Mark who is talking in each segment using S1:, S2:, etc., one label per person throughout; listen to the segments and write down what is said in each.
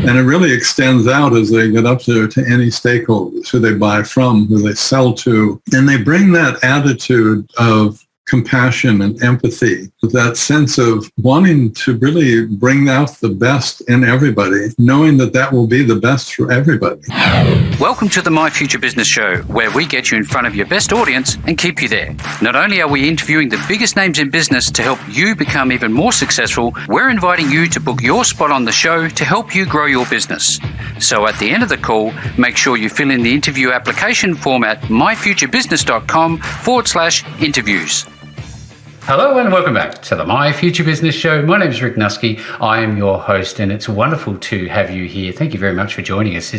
S1: And it really extends out as they get up there to any stakeholders who they buy from, who they sell to. And they bring that attitude of compassion and empathy, that sense of wanting to really bring out the best in everybody, knowing that that will be the best for everybody.
S2: Welcome to the My Future Business Show, where we get you in front of your best audience and keep you there. Not only are we interviewing the biggest names in business to help you become even more successful, we're inviting you to book your spot on the show to help you grow your business. So at the end of the call, make sure you fill in the interview application form at myfuturebusiness.com/interviews.
S3: Hello and welcome back to the My Future Business Show. My name is Rick Nuske. I am your host and it's wonderful to have you here. Thank you very much for joining us.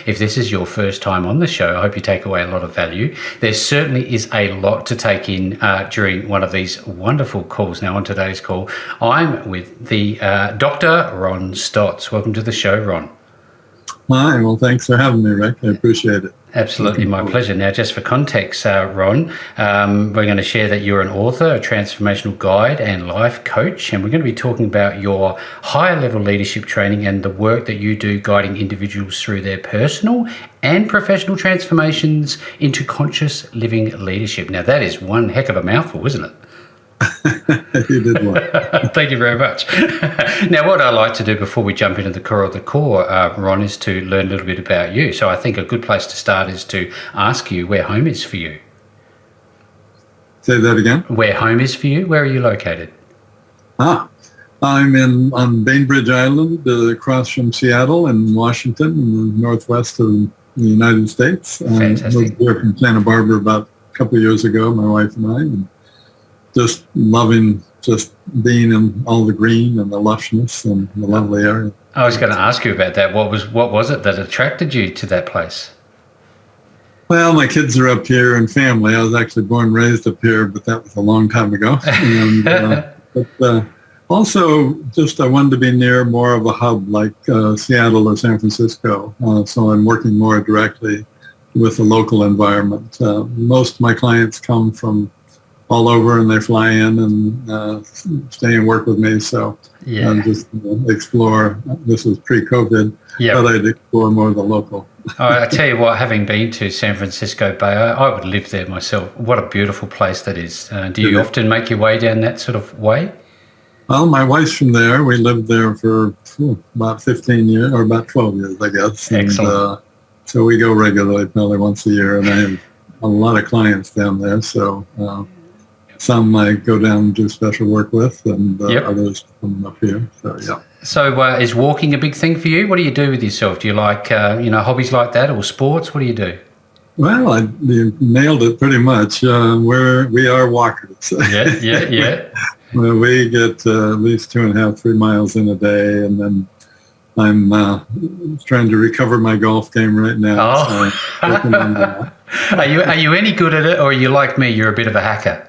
S3: If this is your first time on the show, I hope you take away a lot of value. There certainly is a lot to take in during one of these wonderful calls. Now on today's call, I'm with the Dr. Ron Stotts. Welcome to the show, Ron.
S1: Hi, well, thanks for having me, Rick. I appreciate it.
S3: Absolutely, my pleasure. Now, just for context, Ron, we're going to share that you're an author, a transformational guide and life coach, and we're going to be talking about your higher level leadership training and the work that you do guiding individuals through their personal and professional transformations into conscious living leadership. Now, that is one heck of a mouthful, isn't it?
S1: You did well.
S3: Thank you very much. Now, what I like to do before we jump into the core of the core, Ron, is to learn a little bit about you. So I think a good place to start is to ask you where home is for you.
S1: Say that again?
S3: Where home is for you? Where are you located?
S1: I'm on Bainbridge Island, across from Seattle and Washington, in the northwest of the United States.
S3: Fantastic.
S1: Moved here from Santa Barbara about a couple of years ago, my wife and I, and just loving just being in all the green and the lushness and the lovely area.
S3: I was going to ask you about that. What was it that attracted you to that place?
S1: Well, my kids are up here and family. I was actually born and raised up here, but that was a long time ago. And, but also, just I wanted to be near more of a hub like Seattle or San Francisco. So I'm working more directly with the local environment. Most of my clients come from all over, and they fly in and stay and work with me. So just explore. This was pre-COVID, but I'd explore more of the local.
S3: I tell you what, having been to San Francisco Bay, I would live there myself. What a beautiful place that is. Do you often make your way down that sort of way?
S1: Well, my wife's from there. We lived there for about 15 years, or about 12 years, I guess.
S3: Excellent.
S1: And, so we go regularly, probably once a year, and I have a lot of clients down there. So some I go down and do special work with, and others come up here. So, yeah.
S3: So is walking a big thing for you? What do you do with yourself? Do you like, hobbies like that or sports? What do you do?
S1: Well, you nailed it pretty much. We are walkers.
S3: Yeah.
S1: Well, we get at least 2.5, 3 miles in a day, and then I'm trying to recover my golf game right now.
S3: Oh.
S1: So working on that.
S3: Are you any good at it, or are you like me? You're a bit of a hacker.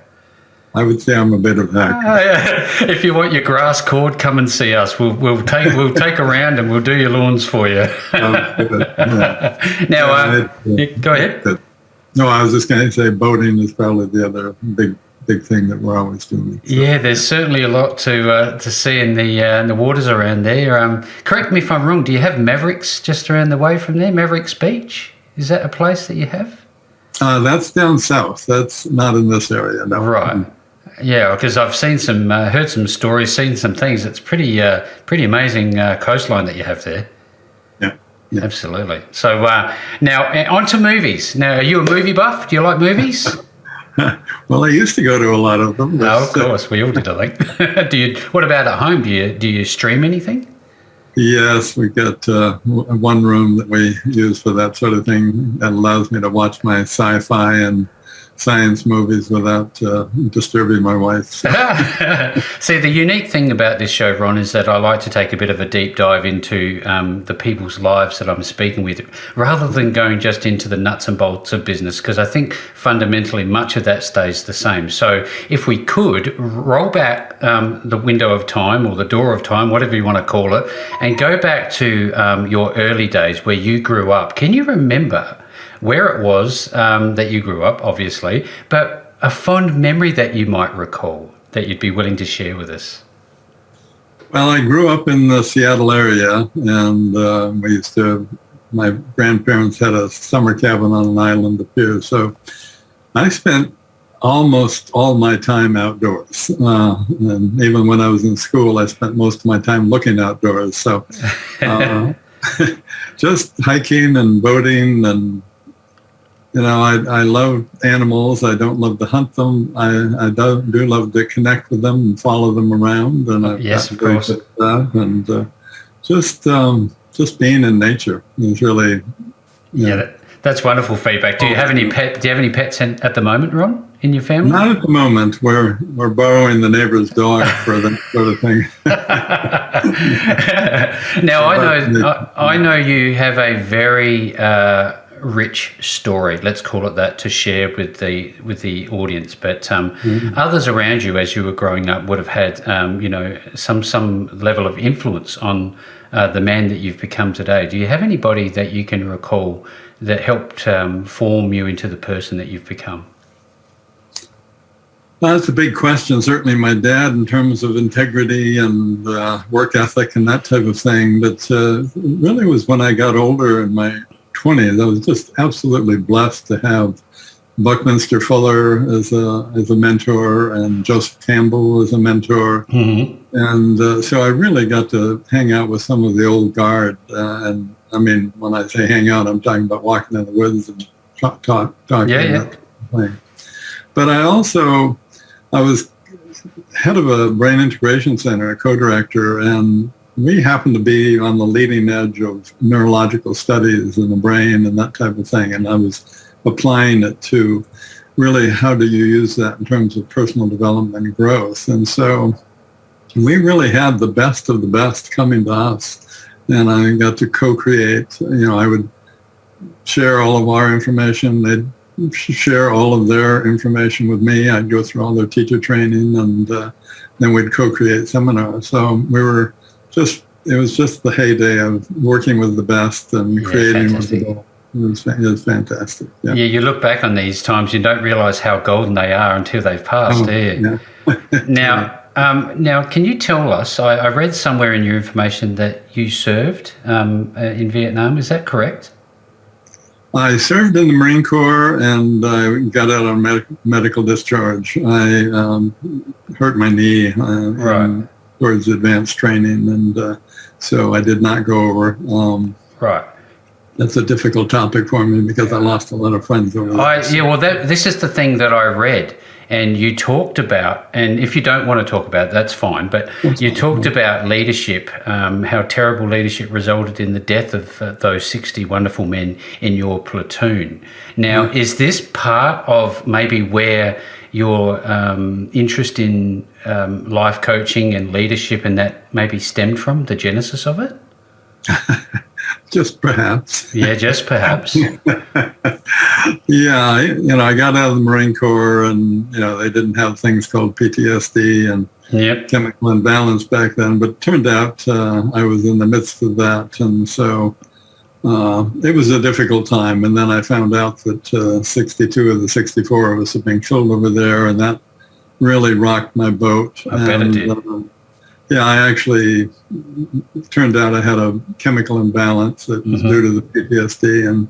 S1: I would say I'm a bit of a hacker.
S3: If you want your grass cord, come and see us. We'll take a round and we'll do your lawns for you. Now, go ahead.
S1: No, I was just going to say boating is probably the other big thing that we're always doing. So.
S3: Yeah, there's certainly a lot to see in the waters around there. Correct me if I'm wrong. Do you have Mavericks just around the way from there? Mavericks Beach? Is that a place that you have?
S1: That's down south. That's not in this area. No.
S3: Right. Yeah, because I've seen heard some stories, seen some things. It's pretty amazing coastline that you have there.
S1: Yeah.
S3: Absolutely. So now on to movies. Now, are you a movie buff? Do you like movies?
S1: Well, I used to go to a lot of them.
S3: No, of course, we all did, I think. What about at home? Do you stream anything?
S1: Yes, we got one room that we use for that sort of thing that allows me to watch my sci-fi and science movies without disturbing my wife.
S3: See, the unique thing about this show, Ron, is that I like to take a bit of a deep dive into the people's lives that I'm speaking with, rather than going just into the nuts and bolts of business, because I think fundamentally much of that stays the same. So if we could roll back the window of time, or the door of time, whatever you want to call it, and go back to your early days where you grew up. Can you remember where it was that you grew up, obviously, but a fond memory that you might recall that you'd be willing to share with us?
S1: Well, I grew up in the Seattle area, and my grandparents had a summer cabin on an island up here. So I spent almost all my time outdoors. And even when I was in school, I spent most of my time looking outdoors. So just hiking and boating, and I love animals. I don't love to hunt them. I do love to connect with them and follow them around. And
S3: yes, of course.
S1: That. And just being in nature is really
S3: that's wonderful feedback. Do you have any pets at the moment, Ron, in your family?
S1: Not at the moment. We're borrowing the neighbor's dog for that sort of thing.
S3: Now I know you have a very rich story, let's call it that, to share with the audience. But others around you, as you were growing up, would have had some level of influence on the man that you've become today. Do you have anybody that you can recall that helped form you into the person that you've become?
S1: Well, that's a big question. Certainly my dad, in terms of integrity and work ethic and that type of thing. But really was when I got older in my 20s. I was just absolutely blessed to have Buckminster Fuller as a mentor, and Joseph Campbell as a mentor. Mm-hmm. And so I really got to hang out with some of the old guard. And I mean, when I say hang out, I'm talking about walking in the woods and talking. Yeah. But I was head of a brain integration center, a co-director, and we happened to be on the leading edge of neurological studies in the brain and that type of thing. And I was applying it to really how do you use that in terms of personal development and growth. And so we really had the best of the best coming to us. And I got to co-create. I would share all of our information. They'd share all of their information with me. I'd go through all their teacher training, and then we'd co-create seminars. So it was just the heyday of working with the best and creating with the best. It was fantastic. Yeah.
S3: You look back on these times, you don't realize how golden they are until they've passed, do you? Yeah. Now, can you tell us, I read somewhere in your information that you served in Vietnam, is that correct?
S1: I served in the Marine Corps, and I got out on medical discharge. I hurt my knee towards advanced training, and so I did not go over.
S3: Right.
S1: That's a difficult topic for me because I lost a lot of friends over there.
S3: This is the thing that I read, and you talked about, and if you don't want to talk about it, that's fine, but you talked about leadership, how terrible leadership resulted in the death of those 60 wonderful men in your platoon. Now, is this part of maybe where your interest in life coaching and leadership and that maybe stemmed from, the genesis of it?
S1: Just perhaps.
S3: Yeah, just perhaps.
S1: Yeah, I got out of the Marine Corps, and they didn't have things called PTSD and chemical imbalance back then. But it turned out I was in the midst of that, and so it was a difficult time. And then I found out that 62 of the 64 of us had been killed over there, and that really rocked my boat.
S3: I bet it did.
S1: I actually, turned out I had a chemical imbalance that was due to the PTSD, and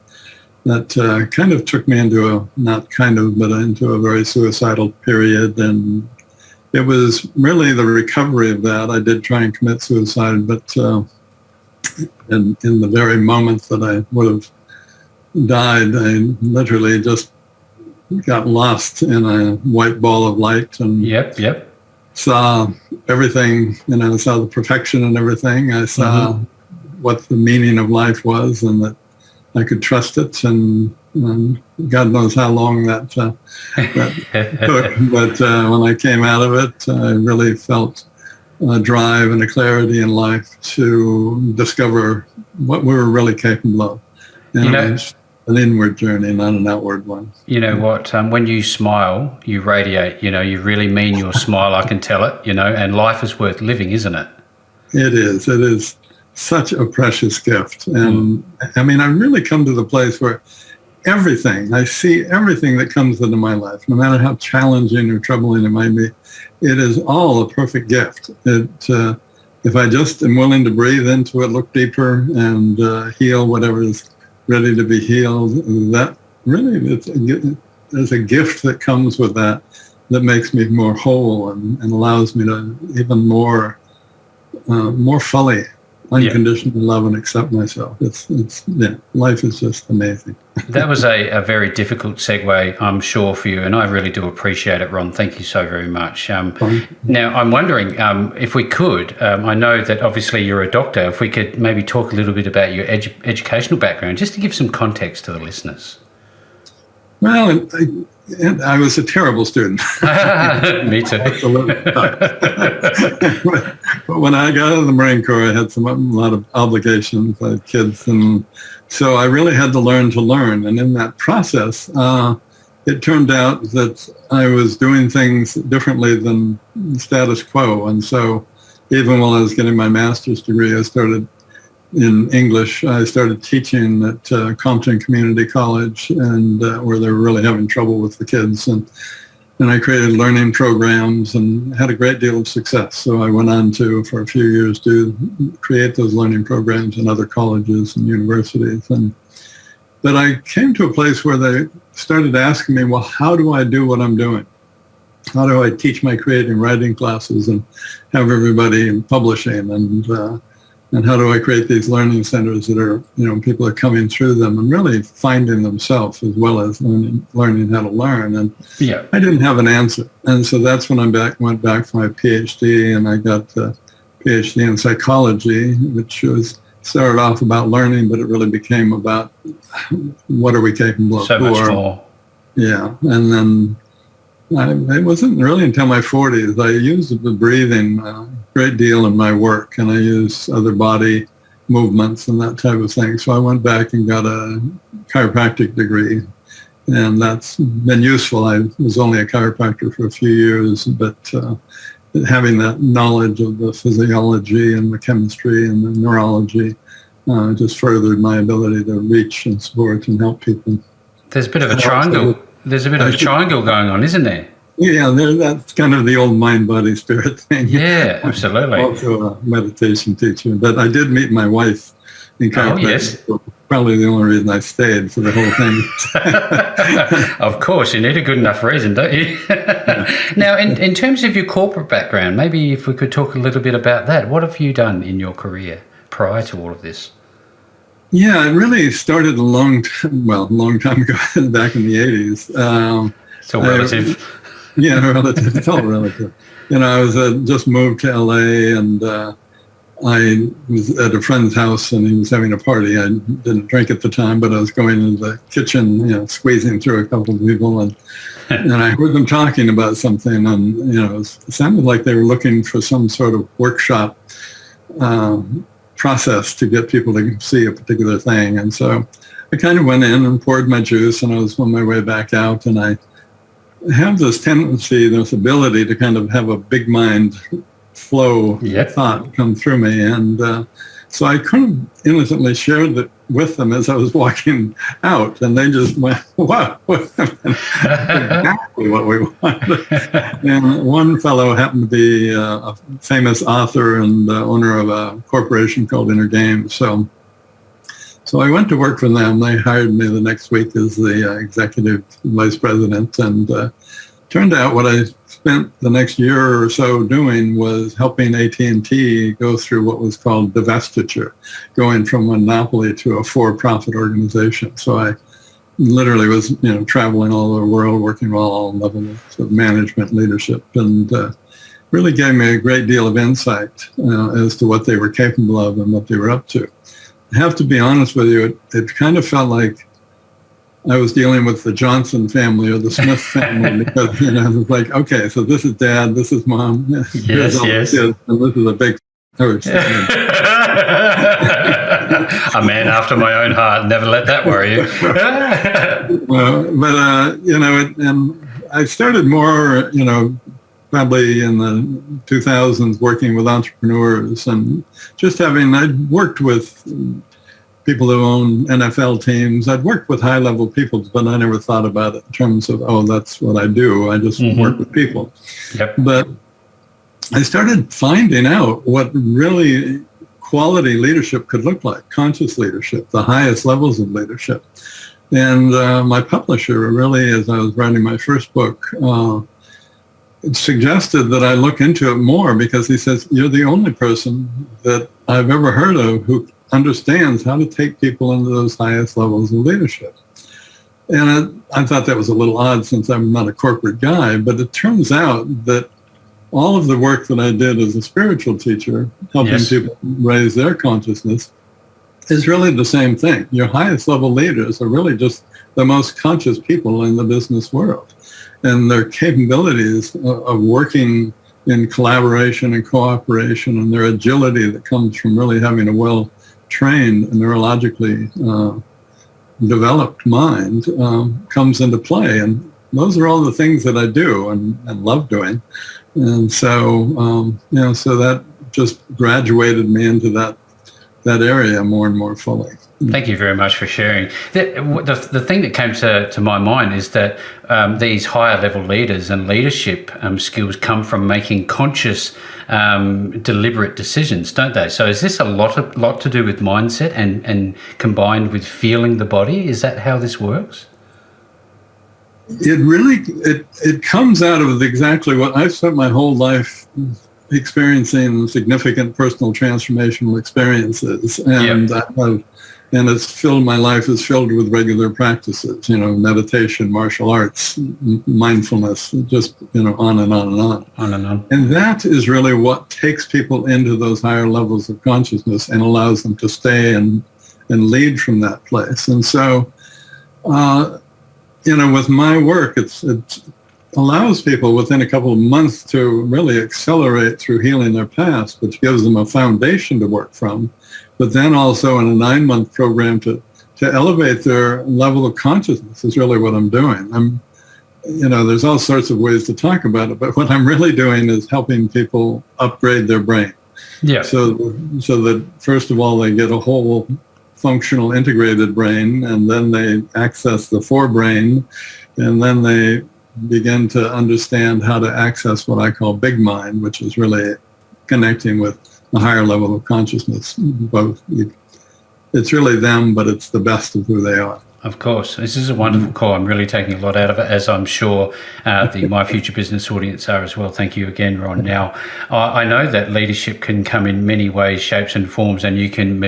S1: that kind of took me into into a very suicidal period. And it was really the recovery of that. I did try and commit suicide, but in the very moment that I would have died, I literally just got lost in a white ball of light and saw everything, I saw the perfection and everything. I saw what the meaning of life was, and that I could trust it, and God knows how long that took. But when I came out of it, I really felt a drive and a clarity in life to discover what we were really capable of. It's an inward journey, not an outward one.
S3: You know what? When you smile, you radiate. You really mean your smile. I can tell it. And life is worth living, isn't it?
S1: It is. It is such a precious gift. And I mean, I've really come to the place where I see everything that comes into my life, no matter how challenging or troubling it might be, it is all a perfect gift. if I just am willing to breathe into it, look deeper, and heal whatever is ready to be healed, that really, there's a gift that comes with that makes me more whole and allows me to even more fully, unconditionally love and accept myself. Life is just amazing.
S3: That was a very difficult segue, I'm sure, for you, and I really do appreciate it, Ron. Thank you so very much. Now, I'm wondering if we could, I know that obviously you're a doctor, if we could maybe talk a little bit about your educational background, just to give some context to the listeners.
S1: Well, I was a terrible student.
S3: Me too.
S1: But when I got out of the Marine Corps, I had a lot of obligations. I had kids, and so I really had to learn. And in that process, it turned out that I was doing things differently than the status quo. And so even while I was getting my master's degree, I started in English. I started teaching at Compton Community College, and where they were really having trouble with the kids. And I created learning programs and had a great deal of success. So I went on to, for a few years, create those learning programs in other colleges and universities. But I came to a place where they started asking me, well, how do I do what I'm doing? How do I teach my creative writing classes and have everybody publishing? And how do I create these learning centers that are, people are coming through them and really finding themselves as well as learning how to learn. And I didn't have an answer. And so that's when I went back for my PhD, and I got a PhD in psychology, which started off about learning, but it really became about what are we capable of.
S3: So much more.
S1: Yeah. And then it wasn't really until my 40s. I used the breathing a great deal in my work, and I use other body movements and that type of thing. So I went back and got a chiropractic degree, and that's been useful. I was only a chiropractor for a few years, but having that knowledge of the physiology and the chemistry and the neurology just furthered my ability to reach and support and help people.
S3: There's a bit of a triangle. There's a bit of a triangle going on, isn't there?
S1: Yeah, that's kind of the old mind, body, spirit thing.
S3: Yeah, absolutely.
S1: Also a meditation teacher. But I did meet my wife in chiropractic.
S3: Oh, yes.
S1: Probably the only reason I stayed for the whole thing.
S3: Of course, you need a good enough reason, don't you? Now, in terms of your corporate background, maybe if we could talk a little bit about that. What have you done in your career prior to all of this?
S1: Yeah, it really started a long time ago, back in the 80s.
S3: So relative.
S1: Relative. It's all relative. I was just moved to LA, and I was at a friend's house, and he was having a party. I didn't drink at the time, but I was going into the kitchen, squeezing through a couple of people, and I heard them talking about something, and it sounded like they were looking for some sort of workshop process to get people to see a particular thing. And so I kind of went in and poured my juice, and I was on my way back out, and I have this tendency, this ability to kind of have a big mind flow thought come through me. And so I kind of innocently shared it with them as I was walking out, and they just went, wow, exactly what we wanted. And one fellow happened to be a famous author and owner of a corporation called Inner Games. So I went to work for them. They hired me the next week as the executive vice president, and turned out what I spent the next year or so doing was helping AT&T go through what was called divestiture, going from a monopoly to a for-profit organization. So I literally was, traveling all over the world, working with all levels of management, leadership, and really gave me a great deal of insight as to what they were capable of and what they were up to. I have to be honest with you, it kind of felt like I was dealing with the Johnson family or the Smith family, because it was like, okay, so this is dad, this is mom,
S3: yes,
S1: kids, and this is a big
S3: a man after my own heart. Never let that worry you.
S1: And I started more, probably in the 2000s, working with entrepreneurs, and just I'd worked with people who own NFL teams. I'd worked with high-level people, but I never thought about it in terms of, that's what I do. I just work with people.
S3: Yep.
S1: But I started finding out what really quality leadership could look like, conscious leadership, the highest levels of leadership. And my publisher really, as I was writing my first book, suggested that I look into it more, because he says, you're the only person that I've ever heard of who understands how to take people into those highest levels of leadership. And I thought that was a little odd, since I'm not a corporate guy, but it turns out that all of the work that I did as a spiritual teacher, helping people raise their consciousness, is really the same thing. Your highest level leaders are really just the most conscious people in the business world. And their capabilities of working in collaboration and cooperation, and their agility that comes from really having a well-trained, neurologically developed mind comes into play. And those are all the things that I do and love doing. And so, so that just graduated me into that area more and more fully.
S3: Thank you very much for sharing. The thing that came to my mind is that these higher level leaders and leadership skills come from making conscious, deliberate decisions, don't they? So is this a lot to do with mindset and combined with feeling the body? Is that how this works?
S1: It really, it comes out of exactly what I've spent my whole life experiencing, significant personal transformational experiences. And it's filled, my life is filled with regular practices, meditation, martial arts, mindfulness, just, on and on and on.
S3: On and on.
S1: And that is really what takes people into those higher levels of consciousness and allows them to stay and lead from that place. And so, with my work, it allows people within a couple of months to really accelerate through healing their past, which gives them a foundation to work from, but then also in a 9-month program to elevate their level of consciousness is really what I'm doing. There's all sorts of ways to talk about it, but what I'm really doing is helping people upgrade their brain.
S3: Yeah.
S1: So that first of all, they get a whole functional integrated brain, and then they access the forebrain, and then they begin to understand how to access what I call big mind, which is really connecting with a higher level of consciousness. Both, it's really them, but it's the best of who they are.
S3: Of course. This is a wonderful call. I'm really taking a lot out of it, as I'm sure the My Future Business audience are as well. Thank you again, Ron. Now, I know that leadership can come in many ways, shapes and forms, and you can,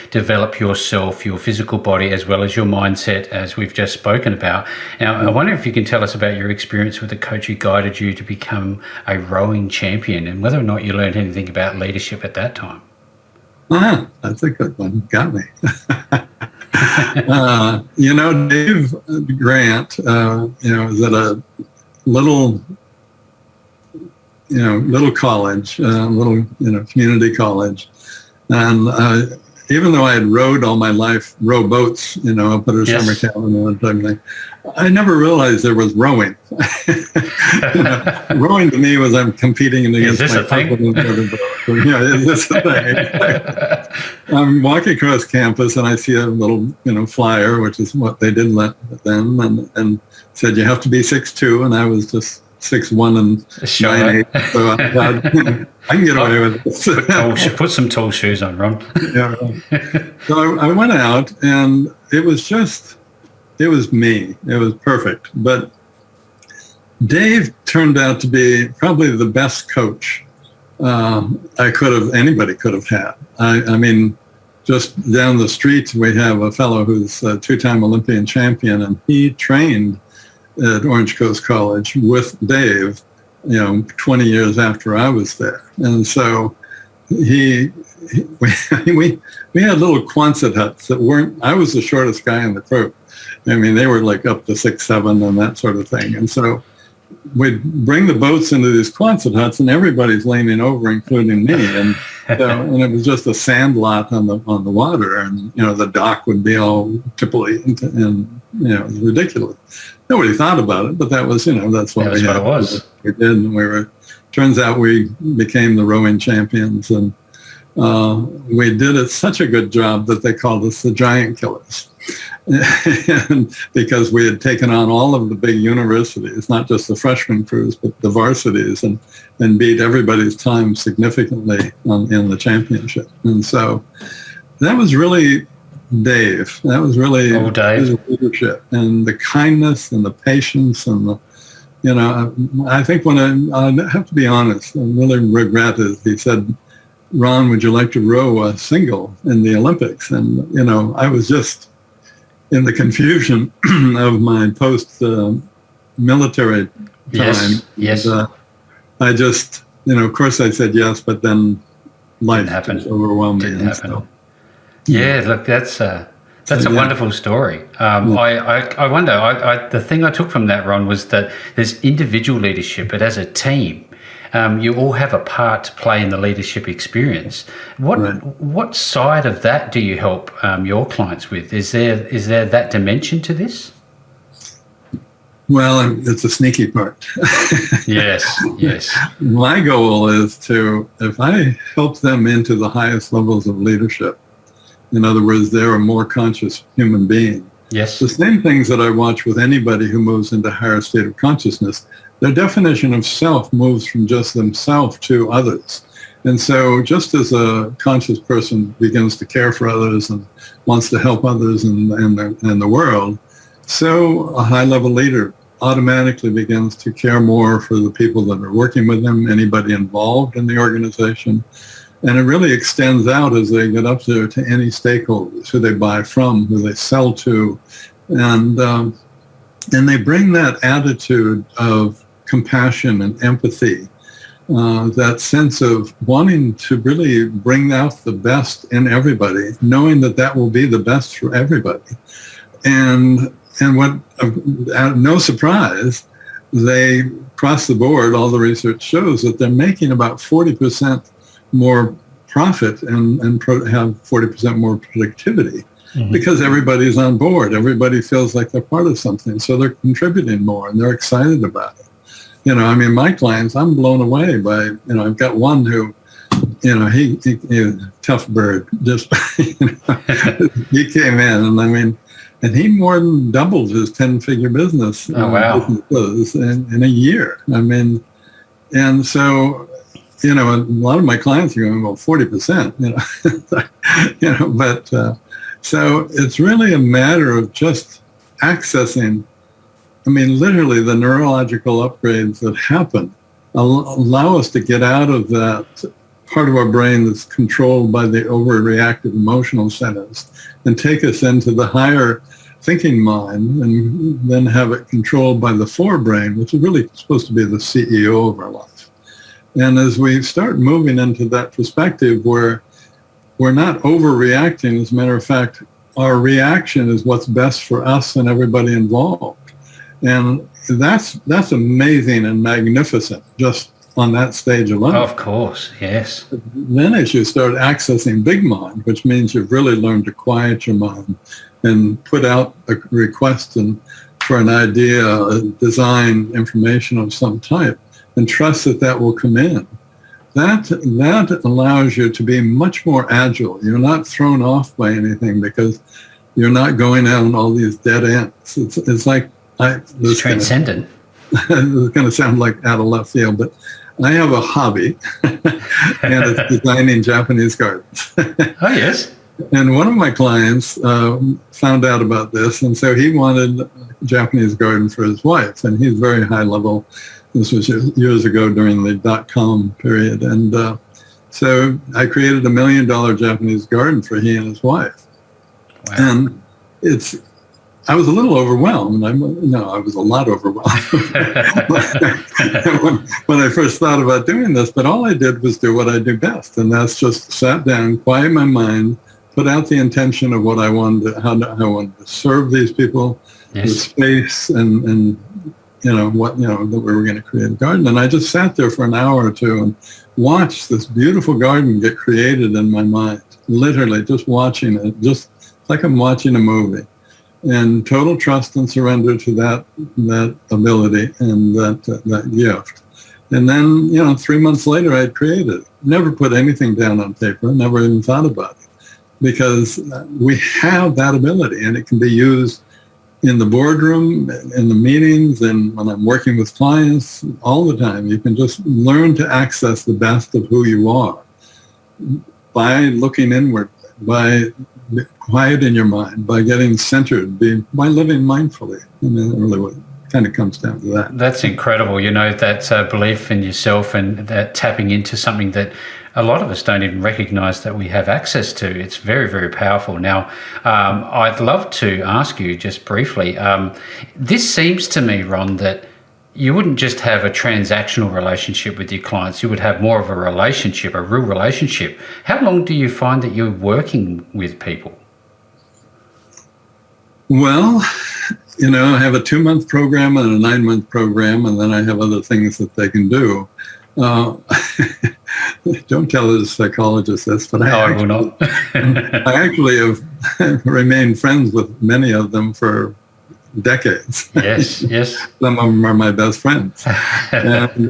S3: develop yourself, your physical body, as well as your mindset, as we've just spoken about. Now, I wonder if you can tell us about your experience with the coach who guided you to become a rowing champion, and whether or not you learned anything about leadership at that time.
S1: That's a good one. Got me. Dave Grant, is at a little college, community college. And even though I had rowed all my life, row boats, up at our summer cabin and that type of thing, I never realized there was rowing. Rowing to me was I'm competing against my confidence. Is this a thing? I'm walking across campus and I see a little, flyer, which is what they did then, and said you have to be 6'2", and I was just 6'1" and 9'8", so I thought, I can get away with this.
S3: Put some tall shoes on, Ron.
S1: Yeah. So I went out, and it was me. It was perfect. But Dave turned out to be probably the best coach anybody could have had. I mean, just down the street, we have a fellow who's a 2-time Olympian champion, and he trained at Orange Coast College with Dave, 20 years after I was there. And so we had little Quonset huts that weren't, I was the shortest guy in the crew. I mean, they were like up to 6'7" and that sort of thing. And so we'd bring the boats into these Quonset huts, and everybody's leaning over, including me. And it was just a sand lot on the water, and the dock would be all tipply, and it was ridiculous. Nobody thought about it, but that was that's what
S3: it was.
S1: We did, and turns out we became the rowing champions, and we did such a good job that they called us the Giant Killers. And because we had taken on all of the big universities, not just the freshman crews, but the varsities, and beat everybody's time significantly in the championship. And so that was really Dave. That was really his leadership and the kindness and the patience and the, I think when I have to be honest, I really regret it. He said, Ron, would you like to row a single in the Olympics? And, I was just in the confusion of my post-military time.
S3: Yes.
S1: And, I just, of course I said yes, but then life just overwhelmed me.
S3: Didn't happen. So, yeah, look, that's a wonderful story. I wonder, the thing I took from that, Ron, was that there's individual leadership, but as a team, you all have a part to play in the leadership experience. What side of that do you help your clients with? Is there that dimension to this?
S1: Well, it's a sneaky part.
S3: Yes.
S1: My goal is if I help them into the highest levels of leadership, in other words, they're a more conscious human being.
S3: Yes.
S1: The same things that I watch with anybody who moves into a higher state of consciousness, their definition of self moves from just themselves to others. And so just as a conscious person begins to care for others and wants to help others in the world, so a high-level leader automatically begins to care more for the people that are working with them, anybody involved in the organization. And it really extends out as they get up there to any stakeholders, who they buy from, who they sell to. And they bring that attitude of compassion and empathy, that sense of wanting to really bring out the best in everybody, knowing that will be the best for everybody. And what, no surprise, they, across the board, all the research shows that they're making about 40% more profit and have 40% more productivity, because everybody's on board. Everybody feels like they're part of something. So they're contributing more and they're excited about it. My clients, I'm blown away by, I've got one who, he tough bird, just, he came in and he more than doubled his 10-figure business in a year. And so, a lot of my clients are going, well, 40%, but so it's really a matter of just accessing, literally the neurological upgrades that happen allow us to get out of that part of our brain that's controlled by the overreactive emotional centers and take us into the higher thinking mind, and then have it controlled by the forebrain, which is really supposed to be the CEO of our life. And as we start moving into that perspective where we're not overreacting, as a matter of fact, our reaction is what's best for us and everybody involved. And that's amazing and magnificent just on that stage alone.
S3: Of course, yes.
S1: Then as you start accessing big mind, which means you've really learned to quiet your mind and put out a request for an idea, a design, information of some type, and trust that will come in. That allows you to be much more agile. You're not thrown off by anything because you're not going down all these dead ends. It's like
S3: it's transcendent.
S1: It's going to sound like out of left field, but I have a hobby, and it's designing Japanese gardens.
S3: Oh, yes.
S1: And one of my clients found out about this, and so he wanted a Japanese garden for his wife, and he's very high level. This was years ago during the .com period. And so I created $1 million Japanese garden for he and his wife.
S3: Wow.
S1: And I was a little overwhelmed. I was a lot overwhelmed when I first thought about doing this. But all I did was do what I do best. And that's just sat down, quiet my mind, put out the intention of what I wanted, how I wanted to serve these people, the space, and that we were going to create a garden. And I just sat there for an hour or two and watched this beautiful garden get created in my mind, literally just watching it, just like I'm watching a movie. And total trust and surrender to that ability and that gift. And then, 3 months later, I'd created it. Never put anything down on paper, never even thought about it, because we have that ability, and it can be used in the boardroom, in the meetings, and when I'm working with clients all the time. You can just learn to access the best of who you are by looking inward, by quiet in your mind, by getting centered, by living mindfully. Really what kind of comes down to that.
S3: That's incredible. That belief in yourself and that tapping into something that a lot of us don't even recognize that we have access to. It's very, very powerful. Now, I'd love to ask you just briefly, this seems to me, Ron, that you wouldn't just have a transactional relationship with your clients. You would have more of a relationship, a real relationship. How long do you find that you're working with people?
S1: Well, I have a 2-month program and a 9-month program, and then I have other things that they can do. Don't tell the psychologist this, but
S3: I will not.
S1: I actually have remained friends with many of them for decades.
S3: Yes.
S1: Some of them are my best friends. And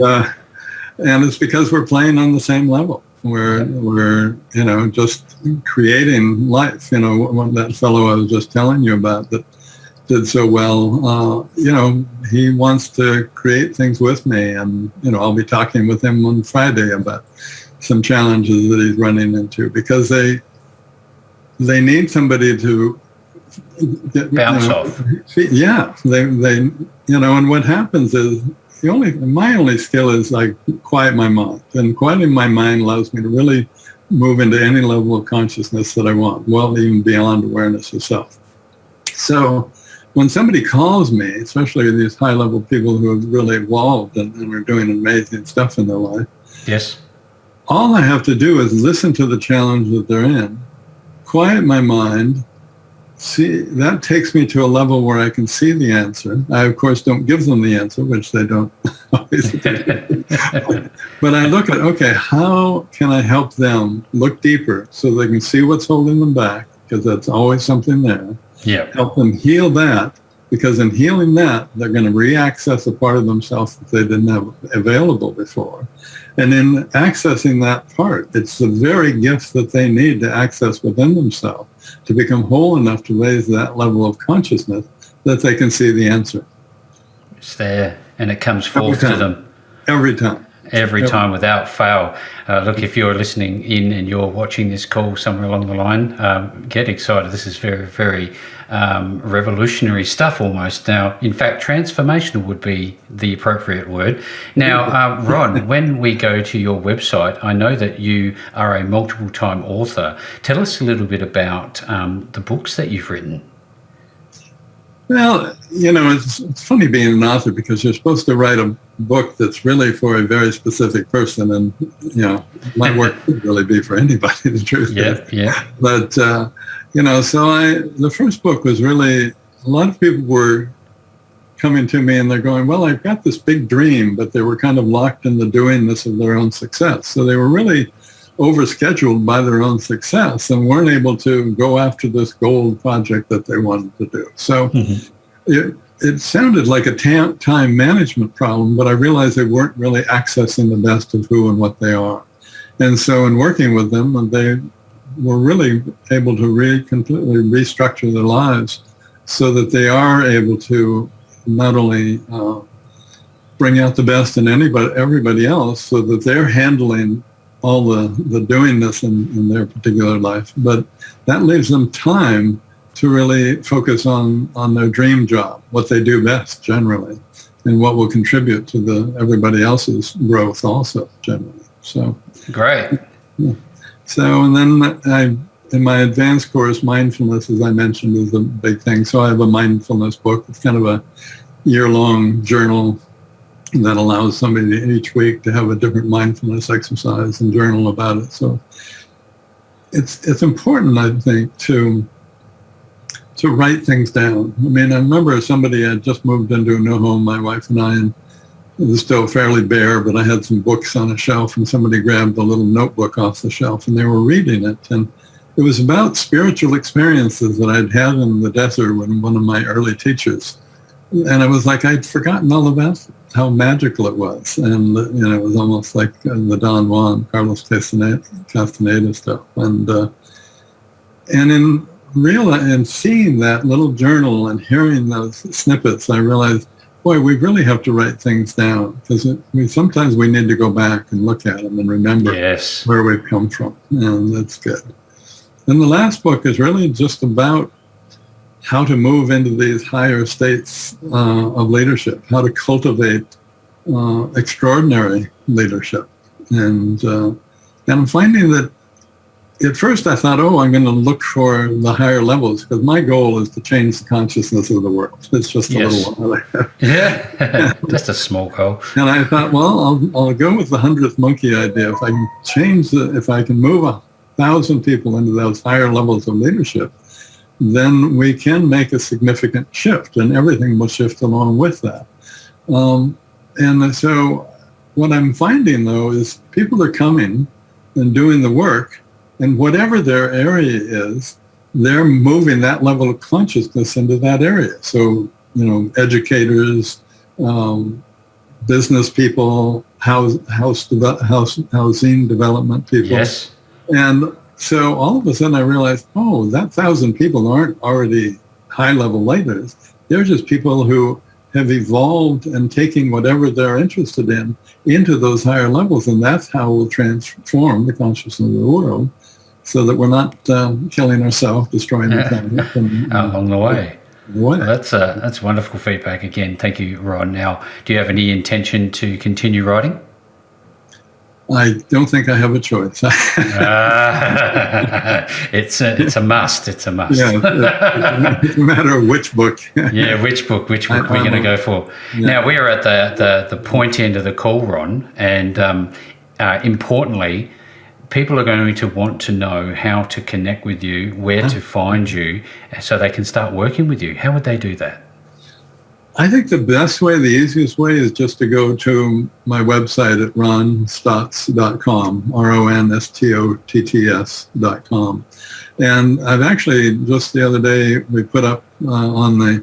S1: it's because we're playing on the same level. We're just creating life. That fellow I was just telling you about that did so well, he wants to create things with me, and I'll be talking with him on Friday about some challenges that he's running into, because they need somebody to
S3: bounce off.
S1: Yeah, they and what happens is my only skill is like quiet my mind, and quieting my mind allows me to really move into any level of consciousness that I want, well, even beyond awareness of self. So when somebody calls me, especially these high-level people who have really evolved and are doing amazing stuff in their life,
S3: yes,
S1: all I have to do is listen to the challenge that they're in, quiet my mind. See, that takes me to a level where I can see the answer. I, of course, don't give them the answer, which they don't always do. But I look at, okay, how can I help them look deeper so they can see what's holding them back, because that's always something there.
S3: Yeah.
S1: Help them heal that, because in healing that, they're going to re-access a part of themselves that they didn't have available before. And in accessing that part, it's the very gifts that they need to access within themselves to become whole enough to raise that level of consciousness that they can see the answer.
S3: It's there, and it comes forth to them.
S1: Every time.
S3: Every time, without fail. Look, if you're listening in and you're watching this call somewhere along the line, get excited. This is very, very revolutionary stuff almost. Now, in fact, transformational would be the appropriate word. Now, Ron, when we go to your website, I know that you are a multiple-time author. Tell us a little bit about the books that you've written.
S1: Well, it's funny being an author, because you're supposed to write a book that's really for a very specific person, and my work could really be for anybody. The truth is,
S3: yeah.
S1: But so the first book was really, a lot of people were coming to me and they're going, well, I've got this big dream, but they were kind of locked in the doingness of their own success. So they were really overscheduled by their own success and weren't able to go after this gold project that they wanted to do. So it sounded like a time management problem, but I realized they weren't really accessing the best of who and what they are. And so in working with them, they were really able to completely restructure their lives so that they are able to not only bring out the best in everybody else, so that they're handling all the doingness in their particular life, but that leaves them time to really focus on their dream job, what they do best generally, and what will contribute to everybody else's growth also generally. So
S3: great.
S1: Yeah. So, and then in my advanced course, mindfulness, as I mentioned, is a big thing. So I have a mindfulness book. It's kind of a year-long journal that allows somebody each week to have a different mindfulness exercise and journal about it. So it's important, I think, to write things down. I mean, I remember somebody had just moved into a new home, my wife and I, and it was still fairly bare, but I had some books on a shelf, and somebody grabbed a little notebook off the shelf, and they were reading it. And it was about spiritual experiences that I'd had in the desert with one of my early teachers. And it was like I'd forgotten all about it. how magical it was. And, it was almost like the Don Juan, Carlos Castaneda stuff. And in seeing that little journal and hearing those snippets, I realized, boy, we really have to write things down, because sometimes we need to go back and look at them and remember where we've come from. And that's good. And the last book is really just about how to move into these higher states of leadership, how to cultivate extraordinary leadership. And I'm finding that at first I thought, I'm going to look for the higher levels, because my goal is to change the consciousness of the world. It's just a little one.
S3: Yeah, just a small goal.
S1: And I thought, I'll go with the 100th monkey idea. If I can if I can move 1,000 people into those higher levels of leadership, then we can make a significant shift, and everything will shift along with that. And so what I'm finding, though, is people are coming and doing the work, and whatever their area is, they're moving that level of consciousness into that area. So, educators, business people, housing development people.
S3: Yes.
S1: And so all of a sudden I realized, that 1,000 people aren't already high-level leaders. They're just people who have evolved and taking whatever they're interested in into those higher levels. And that's how we'll transform the consciousness of the world, so that we're not killing ourselves, destroying the planet.
S3: Along the way. Well, that's wonderful feedback. Again, thank you, Ron. Now, do you have any intention to continue writing?
S1: I don't think I have a choice.
S3: It's a must. It's a must.
S1: Yeah, it's a matter of which book.
S3: which book we're going to go for. Yeah. Now, we are at the point end of the call, Ron, and importantly, people are going to want to know how to connect with you, where to find you, so they can start working with you. How would they do that?
S1: I think the best way, the easiest way, is just to go to my website at ronstotts.com, RONSTOTTS.com. And I've actually, just the other day, we put up on the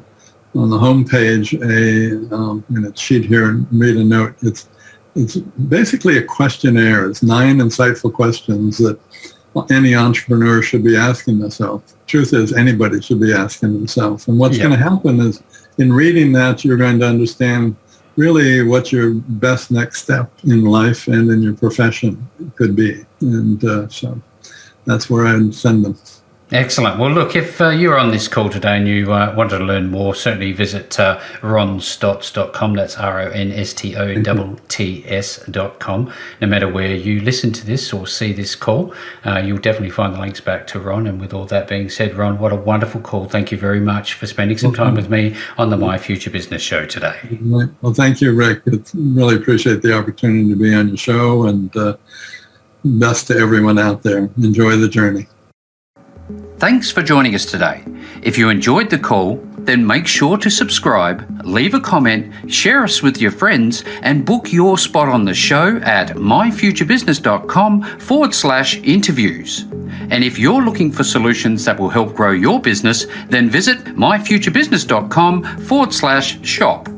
S1: homepage a sheet here, and made a note. It's basically a questionnaire. It's 9 insightful questions that any entrepreneur should be asking themselves. The truth is, anybody should be asking themselves. And what's going to happen is, in reading that, you're going to understand really what your best next step in life and in your profession could be. And so that's where I'd send them.
S3: Excellent. Well, look, if you're on this call today and you wanted to learn more, certainly visit ronstotts.com. That's RONSTOTTS.com. No matter where you listen to this or see this call, you'll definitely find the links back to Ron. And with all that being said, Ron, what a wonderful call. Thank you very much for spending some time with me on the My Future Business show today.
S1: Well, thank you, Rick. Really appreciate the opportunity to be on your show, and best to everyone out there. Enjoy the journey.
S2: Thanks for joining us today. If you enjoyed the call, then make sure to subscribe, leave a comment, share us with your friends, and book your spot on the show at myfuturebusiness.com/interviews. And if you're looking for solutions that will help grow your business, then visit myfuturebusiness.com/shop.